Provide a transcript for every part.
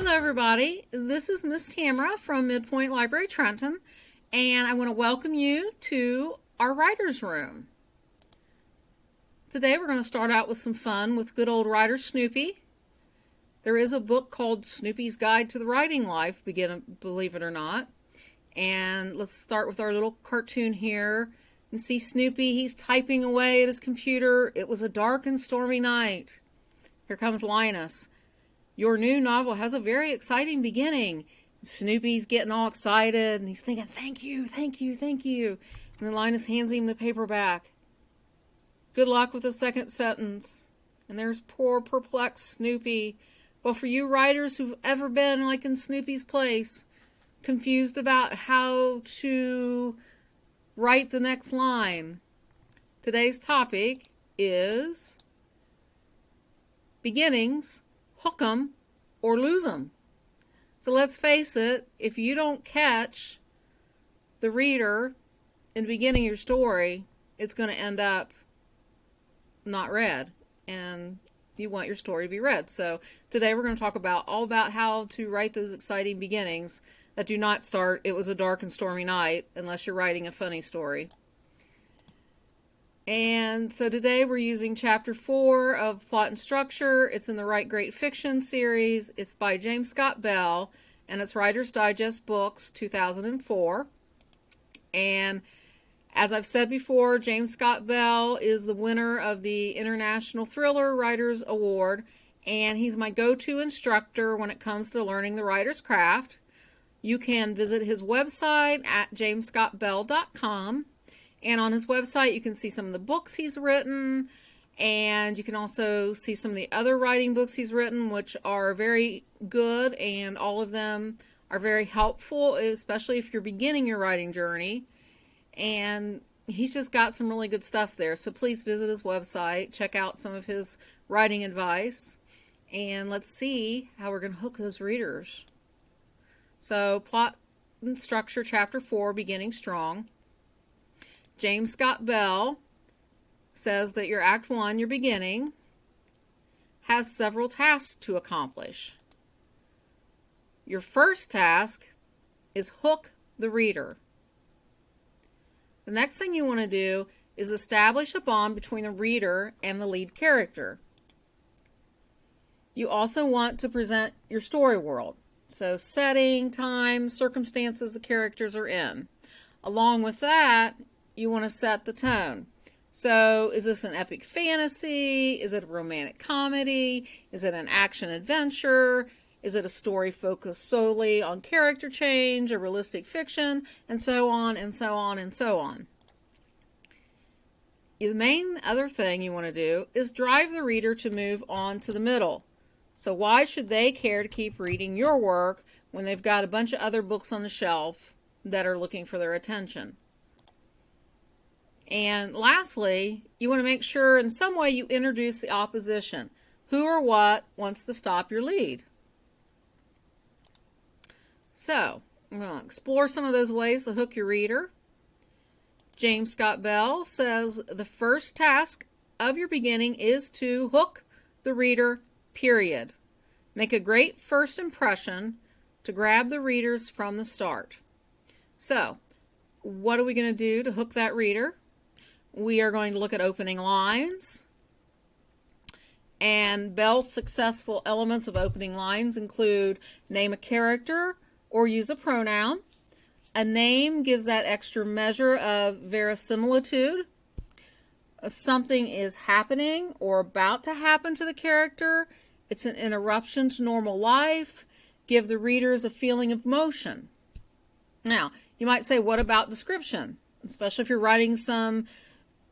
Hello everybody, this is Miss Tamara from Midpoint Library Trenton, and I want to welcome you to our writer's room. Today we're going to start out with some fun with good old writer Snoopy. There is a book called Snoopy's Guide to the Writing Life, believe it or not. And let's start with our little cartoon here. You see Snoopy, he's typing away at his computer. It was a dark and stormy night. Here comes Linus. Your new novel has a very exciting beginning. Snoopy's getting all excited and he's thinking, thank you, thank you, thank you. And then Linus hands him the paperback. Good luck with the second sentence. And there's poor, perplexed Snoopy. Well, for you writers who've ever been like in Snoopy's place, confused about how to write the next line, today's topic is beginnings, hook 'em or lose 'em. So let's face it, if you don't catch the reader in the beginning of your story, it's going to end up not read, and you want your story to be read. So today we're going to talk all about how to write those exciting beginnings that do not start, it was a dark and stormy night, unless you're writing a funny story. And so today we're using chapter 4 of Plot and Structure. It's in the Write Great Fiction series. It's by James Scott Bell, and it's Writer's Digest Books, 2004. And as I've said before, James Scott Bell is the winner of the International Thriller Writers Award, and he's my go-to instructor when it comes to learning the writer's craft. You can visit his website at jamesscottbell.com. And on his website, you can see some of the books he's written, and you can also see some of the other writing books he's written, which are very good, and all of them are very helpful, especially if you're beginning your writing journey. And he's just got some really good stuff there. So please visit his website, check out some of his writing advice, and let's see how we're going to hook those readers. So, Plot and Structure, Chapter 4, Beginning Strong. James Scott Bell says that your Act 1, your beginning, has several tasks to accomplish. Your first task is hook the reader. The next thing you want to do is establish a bond between the reader and the lead character. You also want to present your story world. So setting, time, circumstances the characters are in. Along with that, you want to set the tone. So is this an epic fantasy? Is it a romantic comedy? Is it an action adventure? Is it a story focused solely on character change, a realistic fiction, and so on and so on and so on. The main other thing you want to do is drive the reader to move on to the middle. So why should they care to keep reading your work when they've got a bunch of other books on the shelf that are looking for their attention? And lastly, you want to make sure in some way you introduce the opposition. Who or what wants to stop your lead? So, I'm going to explore some of those ways to hook your reader. James Scott Bell says the first task of your beginning is to hook the reader, period. Make a great first impression to grab the readers from the start. So, what are we going to do to hook that reader? We are going to look at opening lines. And Bell's successful elements of opening lines include name a character or use a pronoun. A name gives that extra measure of verisimilitude. Something is happening or about to happen to the character. It's an interruption to normal life. Give the readers a feeling of motion. Now, you might say, what about description? Especially if you're writing some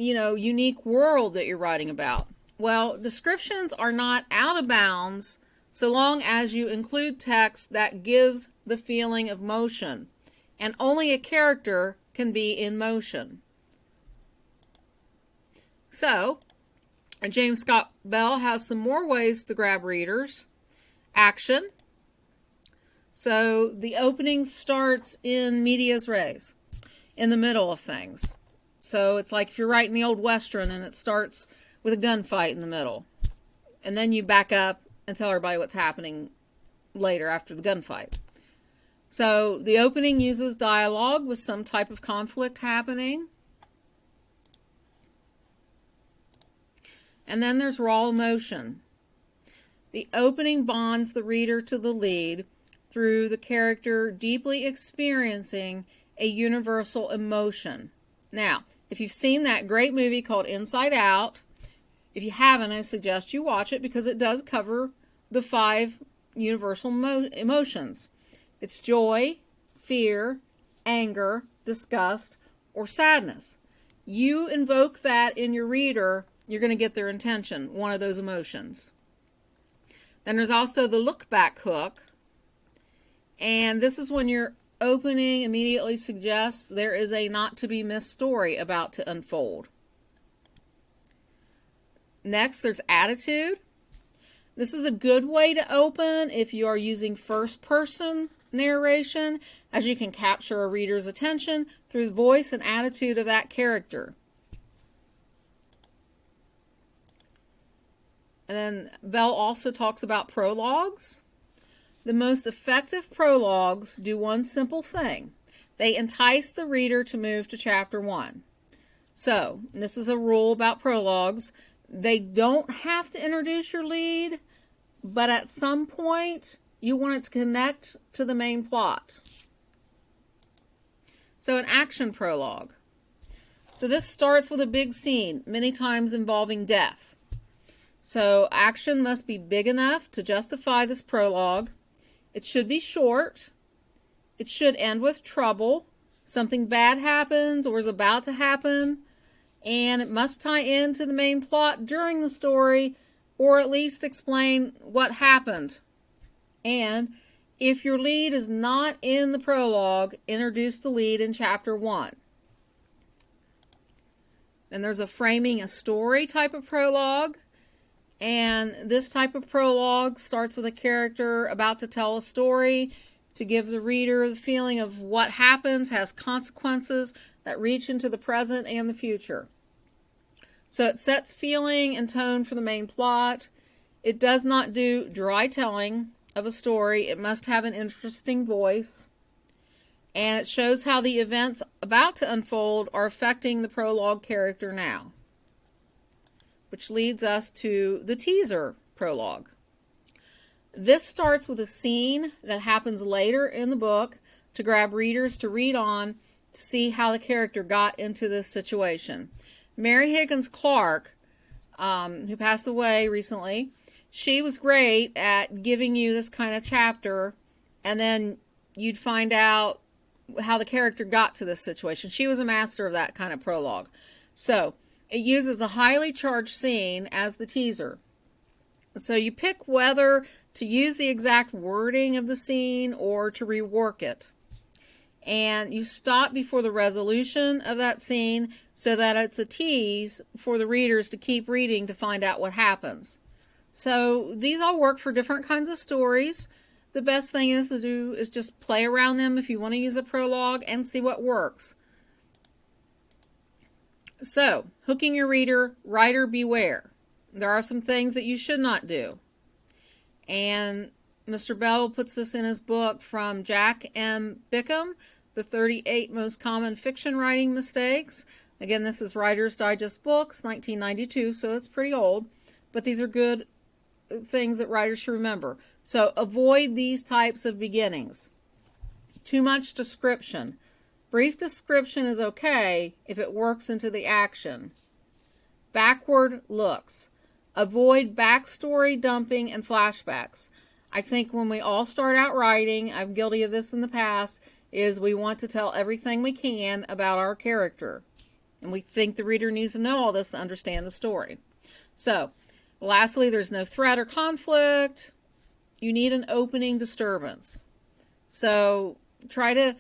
unique world that you're writing about. Well, descriptions are not out of bounds so long as you include text that gives the feeling of motion. And only a character can be in motion. So, James Scott Bell has some more ways to grab readers. Action. So, the opening starts in medias res, in the middle of things. So it's like if you're writing the old Western and it starts with a gunfight in the middle. And then you back up and tell everybody what's happening later after the gunfight. So the opening uses dialogue with some type of conflict happening. And then there's raw emotion. The opening bonds the reader to the lead through the character deeply experiencing a universal emotion. Now, if you've seen that great movie called Inside Out, if you haven't, I suggest you watch it because it does cover the 5 universal emotions. It's joy, fear, anger, disgust, or sadness. You invoke that in your reader, you're going to get their attention, one of those emotions. Then there's also the look back hook. And this is when your opening immediately suggests there is a not to be missed story about to unfold. Next, there's attitude. This is a good way to open if you are using first person narration, as you can capture a reader's attention through the voice and attitude of that character. And then Bell also talks about prologues. The most effective prologues do one simple thing. They entice the reader to move to chapter 1. So, this is a rule about prologues. They don't have to introduce your lead, but at some point, you want it to connect to the main plot. So, an action prologue. So, this starts with a big scene, many times involving death. So, action must be big enough to justify this prologue. It should be short. It should end with trouble. Something bad happens or is about to happen. And it must tie into the main plot during the story, or at least explain what happened. And if your lead is not in the prologue, introduce the lead in chapter 1. Then there's a framing a story type of prologue. And this type of prologue starts with a character about to tell a story to give the reader the feeling of what happens has consequences that reach into the present and the future. So it sets feeling and tone for the main plot. It does not do dry telling of a story. It must have an interesting voice. And it shows how the events about to unfold are affecting the prologue character now. Which leads us to the teaser prologue. This starts with a scene that happens later in the book to grab readers to read on to see how the character got into this situation. Mary Higgins Clark, who passed away recently, she was great at giving you this kind of chapter, and then you'd find out how the character got to this situation. She was a master of that kind of prologue. So, it uses a highly charged scene as the teaser. So you pick whether to use the exact wording of the scene or to rework it. And you stop before the resolution of that scene so that it's a tease for the readers to keep reading to find out what happens. So these all work for different kinds of stories. The best thing is to do is just play around them if you want to use a prologue and see what works. So, hooking your reader, writer beware. There are some things that you should not do. And Mr. Bell puts this in his book From Jack M. Bickham, The 38 Most Common Fiction Writing Mistakes. Again, this is Writer's Digest Books, 1992, so it's pretty old. But these are good things that writers should remember. So, avoid these types of beginnings. Too much description. Brief description is okay if it works into the action. Backward looks. Avoid backstory dumping and flashbacks. I think when we all start out writing, I'm guilty of this in the past, is we want to tell everything we can about our character. And we think the reader needs to know all this to understand the story. So, lastly, there's no threat or conflict. You need an opening disturbance. So, try to,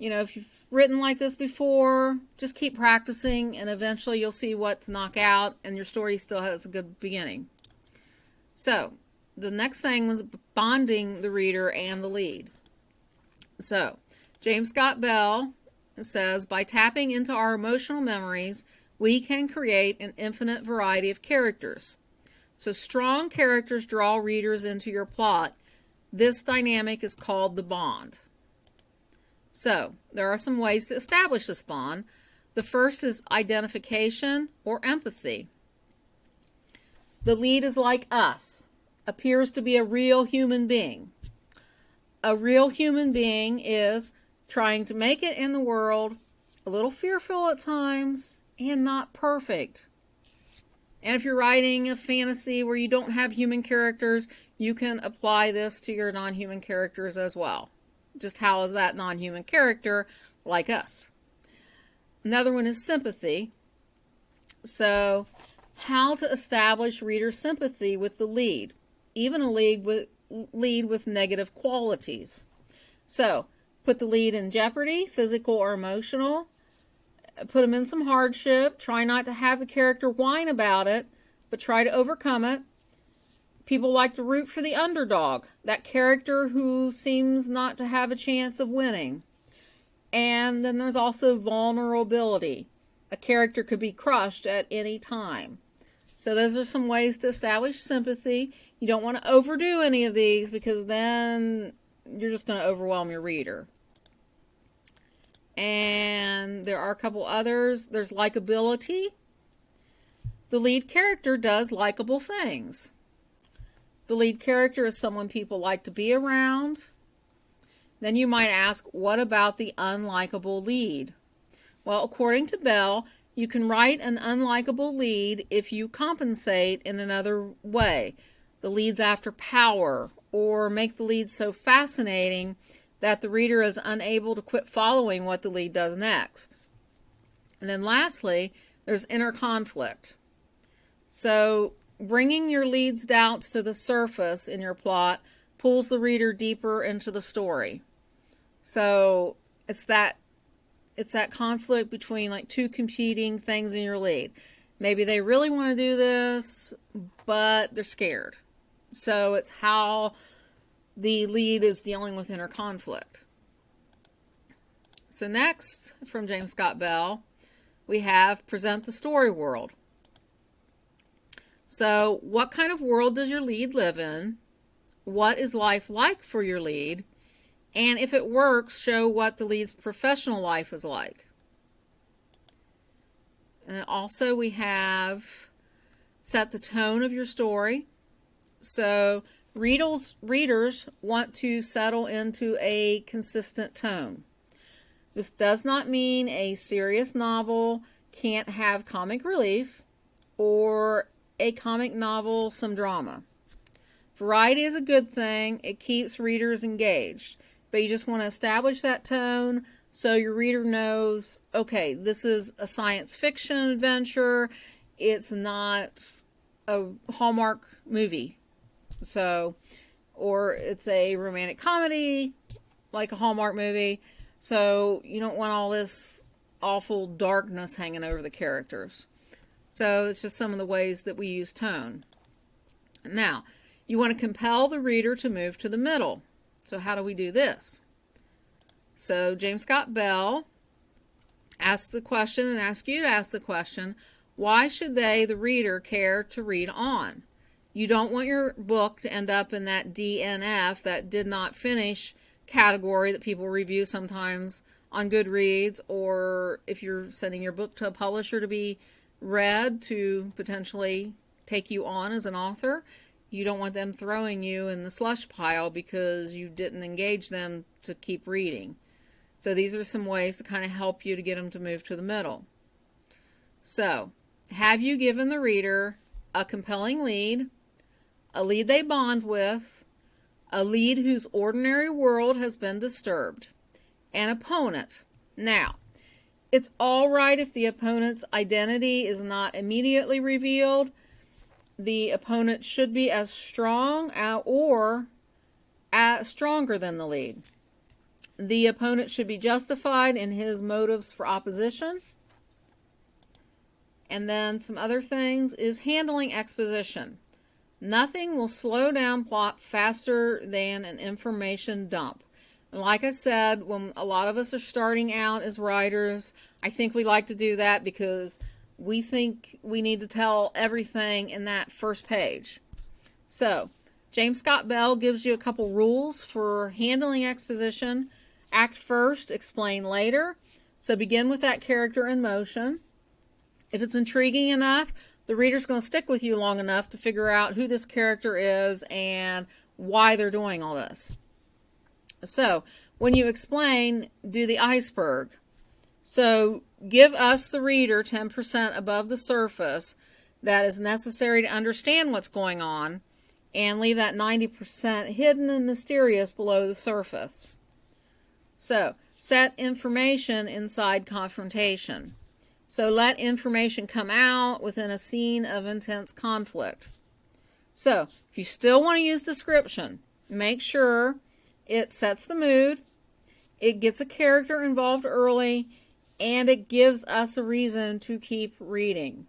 if you've written like this before, just keep practicing and eventually you'll see what to knock out and your story still has a good beginning. So, the next thing was bonding the reader and the lead. So, James Scott Bell says, by tapping into our emotional memories, we can create an infinite variety of characters. So, strong characters draw readers into your plot. This dynamic is called the bond. So, there are some ways to establish this bond. The first is identification or empathy. The lead is like us, appears to be a real human being. A real human being is trying to make it in the world, a little fearful at times, and not perfect. And if you're writing a fantasy where you don't have human characters, you can apply this to your non-human characters as well. Just how is that non-human character like us? Another one is sympathy. So, how to establish reader sympathy with the lead, even a lead with negative qualities. So, put the lead in jeopardy, physical or emotional. Put them in some hardship. Try not to have the character whine about it, but try to overcome it. People like to root for the underdog, that character who seems not to have a chance of winning. And then there's also vulnerability. A character could be crushed at any time. So those are some ways to establish sympathy. You don't want to overdo any of these because then you're just going to overwhelm your reader. And there are a couple others. There's likability. The lead character does likable things. The lead character is someone people like to be around. Then you might ask, what about the unlikable lead? Well, according to Bell, you can write an unlikable lead if you compensate in another way. The lead's after power, or make the lead so fascinating that the reader is unable to quit following what the lead does next. And then lastly, there's inner conflict. So bringing your lead's doubts to the surface in your plot pulls the reader deeper into the story. So it's that conflict between like two competing things in your lead. Maybe they really want to do this, but they're scared. So it's how the lead is dealing with inner conflict. So next, from James Scott Bell, we have present the story world. So what kind of world does your lead live in? What is life like for your lead? And if it works, show what the lead's professional life is like. And also we have set the tone of your story. So readers want to settle into a consistent tone. This does not mean a serious novel can't have comic relief or a comic novel some drama. Variety is a good thing. It keeps readers engaged. But you just want to establish that tone so your reader knows, okay, this is a science fiction adventure. It's not a Hallmark movie. So, or it's a romantic comedy like a Hallmark movie. So you don't want all this awful darkness hanging over the characters. So it's just some of the ways that we use tone. Now, you want to compel the reader to move to the middle. So how do we do this? So James Scott Bell asked the question and asked you to ask the question, why should they, the reader, care to read on? You don't want your book to end up in that DNF, that did not finish category that people review sometimes on Goodreads, or if you're sending your book to a publisher to be read to potentially take you on as an author. You don't want them throwing you in the slush pile because you didn't engage them to keep reading. So these are some ways to kind of help you to get them to move to the middle. So, have you given the reader a compelling lead, a lead they bond with, a lead whose ordinary world has been disturbed, an opponent? Now, it's all right if the opponent's identity is not immediately revealed. The opponent should be as strong or stronger than the lead. The opponent should be justified in his motives for opposition. And then some other things is handling exposition. Nothing will slow down plot faster than an information dump. And like I said, when a lot of us are starting out as writers, I think we like to do that because we think we need to tell everything in that first page. So, James Scott Bell gives you a couple rules for handling exposition. Act first, explain later. So begin with that character in motion. If it's intriguing enough, the reader's going to stick with you long enough to figure out who this character is and why they're doing all this. So when you explain, do the iceberg. So give us, the reader, 10% above the surface that is necessary to understand what's going on, and leave that 90% hidden and mysterious below the surface. So set information inside confrontation. So let information come out within a scene of intense conflict. So if you still want to use description, make sure it sets the mood, it gets a character involved early, and it gives us a reason to keep reading.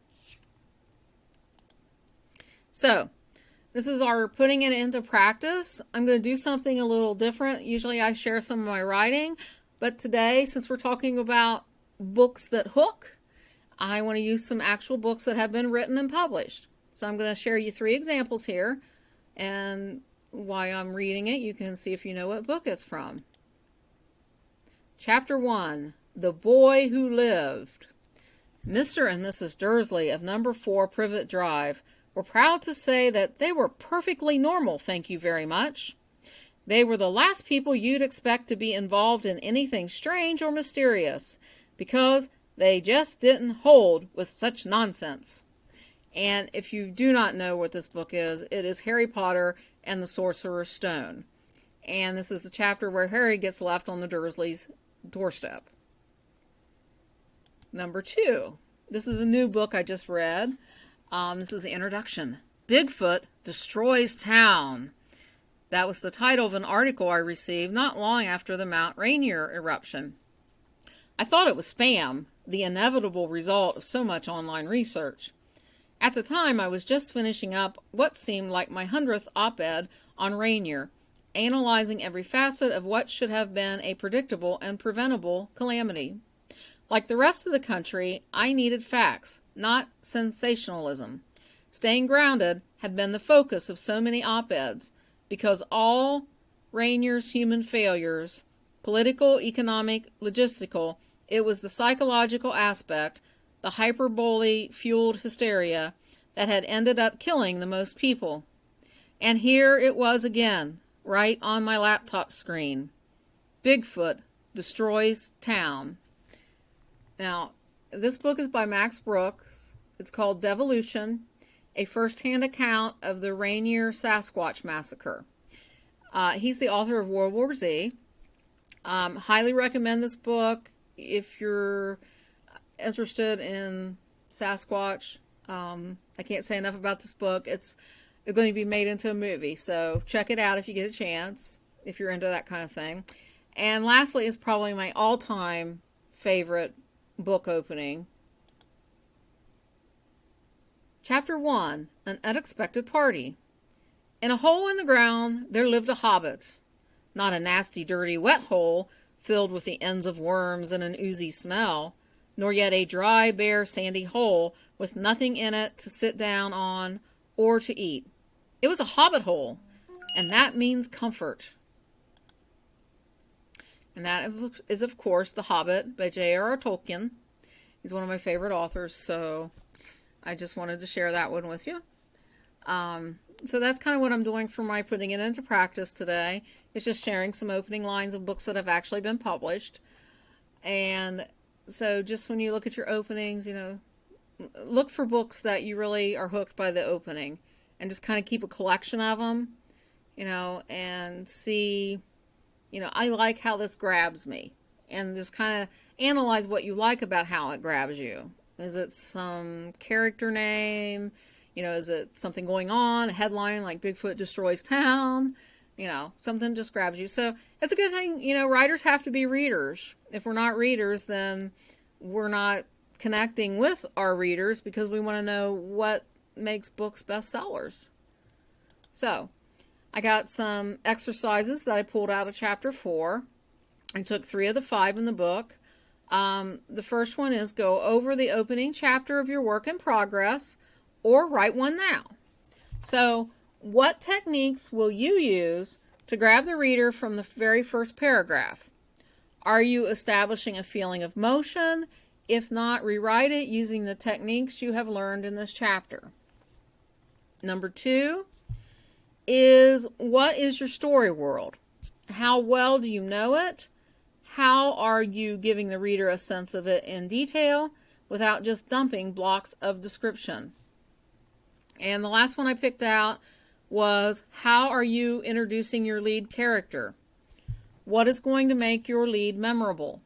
So this is our putting it into practice. I'm going to do something a little different. Usually I share some of my writing, but today, since we're talking about books that hook, I want to use some actual books that have been written and published. So I'm going to share you 3 examples here, and while I'm reading it, you can see if you know what book it's from. Chapter 1, The Boy Who Lived. Mr. and Mrs. Dursley of number 4 Privet Drive were proud to say that they were perfectly normal, thank you very much. They were the last people you'd expect to be involved in anything strange or mysterious, because they just didn't hold with such nonsense. And if you do not know what this book is, it is Harry Potter and the Sorcerer's Stone. And this is the chapter where Harry gets left on the Dursleys' doorstep. Number 2. This is a new book I just read. This is the introduction. Bigfoot Destroys Town. That was the title of an article I received not long after the Mount Rainier eruption. I thought it was spam, the inevitable result of so much online research. At the time, I was just finishing up what seemed like my 100th op-ed on Rainier, analyzing every facet of what should have been a predictable and preventable calamity. Like the rest of the country, I needed facts, not sensationalism. Staying grounded had been the focus of so many op-eds, because all Rainier's human failures, political, economic, logistical, it was the psychological aspect, the hyperbole-fueled hysteria, that had ended up killing the most people. And here it was again, right on my laptop screen. Bigfoot Destroys Town. Now, this book is by Max Brooks. It's called Devolution, a first-hand account of the Rainier Sasquatch Massacre. He's the author of World War Z. Highly recommend this book if you're interested in Sasquatch. I can't say enough about this book. It's going to be made into a movie, so check it out if you get a chance, if you're into that kind of thing. And lastly is probably my all-time favorite book opening. Chapter 1, An Unexpected Party. In a hole in the ground there lived a hobbit. Not a nasty, dirty, wet hole filled with the ends of worms and an oozy smell, nor yet a dry, bare, sandy hole with nothing in it to sit down on or to eat. It was a hobbit hole, and that means comfort. And that is, of course, The Hobbit by J.R.R. Tolkien. He's one of my favorite authors, so I just wanted to share that one with you. So that's kind of what I'm doing for my putting it into practice today. It's just sharing some opening lines of books that have actually been published. And so just when you look at your openings, look for books that you really are hooked by the opening. And just kind of keep a collection of them, and see, I like how this grabs me. And just kind of analyze what you like about how it grabs you. Is it some character name? Is it something going on? A headline like Bigfoot Destroys Town? Something just grabs you. So it's a good thing, writers have to be readers. If we're not readers, then we're not connecting with our readers because we want to know what makes books bestsellers. So I got some exercises that I pulled out of chapter 4. I took 3 of the 5 in the book. The first one is go over the opening chapter of your work in progress or write one now. So What techniques will you use to grab the reader from the very first paragraph? Are you establishing a feeling of motion? If not, rewrite it using the techniques you have learned in this chapter. Number 2 is, what is your story world? How well do you know it? How are you giving the reader a sense of it in detail without just dumping blocks of description? And the last one I picked out was, how are you introducing your lead character? What is going to make your lead memorable?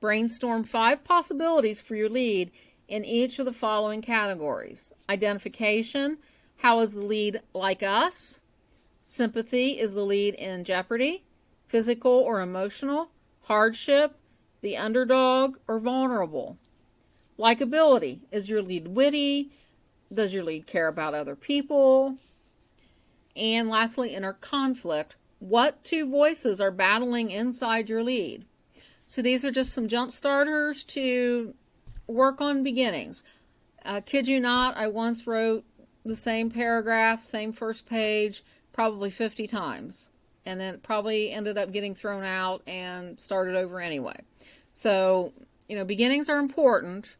Brainstorm 5 possibilities for your lead in each of the following categories. Identification, how is the lead like us? Sympathy, is the lead in jeopardy? Physical or emotional? Hardship, the underdog, or vulnerable? Likability, is your lead witty? Does your lead care about other people? And lastly, inner conflict, what 2 voices are battling inside your lead? So these are just some jump starters to work on beginnings. Kid you not, I once wrote the same paragraph, same first page, probably 50 times. And then it probably ended up getting thrown out and started over anyway. So, beginnings are important.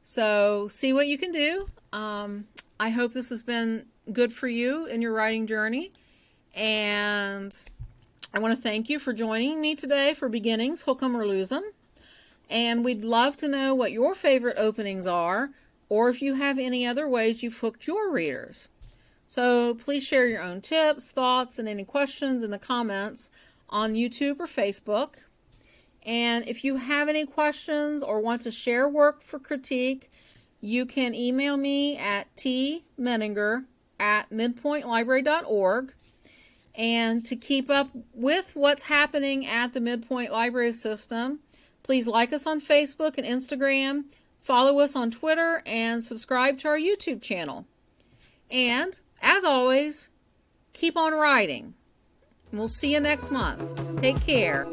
So see what you can do. I hope this has been good for you in your writing journey. And I want to thank you for joining me today for Beginnings, Hook 'em or Lose 'em. And we'd love to know what your favorite openings are, or if you have any other ways you've hooked your readers. So please share your own tips, thoughts, and any questions in the comments on YouTube or Facebook. And if you have any questions or want to share work for critique, you can email me at tmenninger@midpointlibrary.org. And to keep up with what's happening at the Midpoint Library System, please like us on Facebook and Instagram, follow us on Twitter, and subscribe to our YouTube channel. And, as always, keep on writing. We'll see you next month. Take care.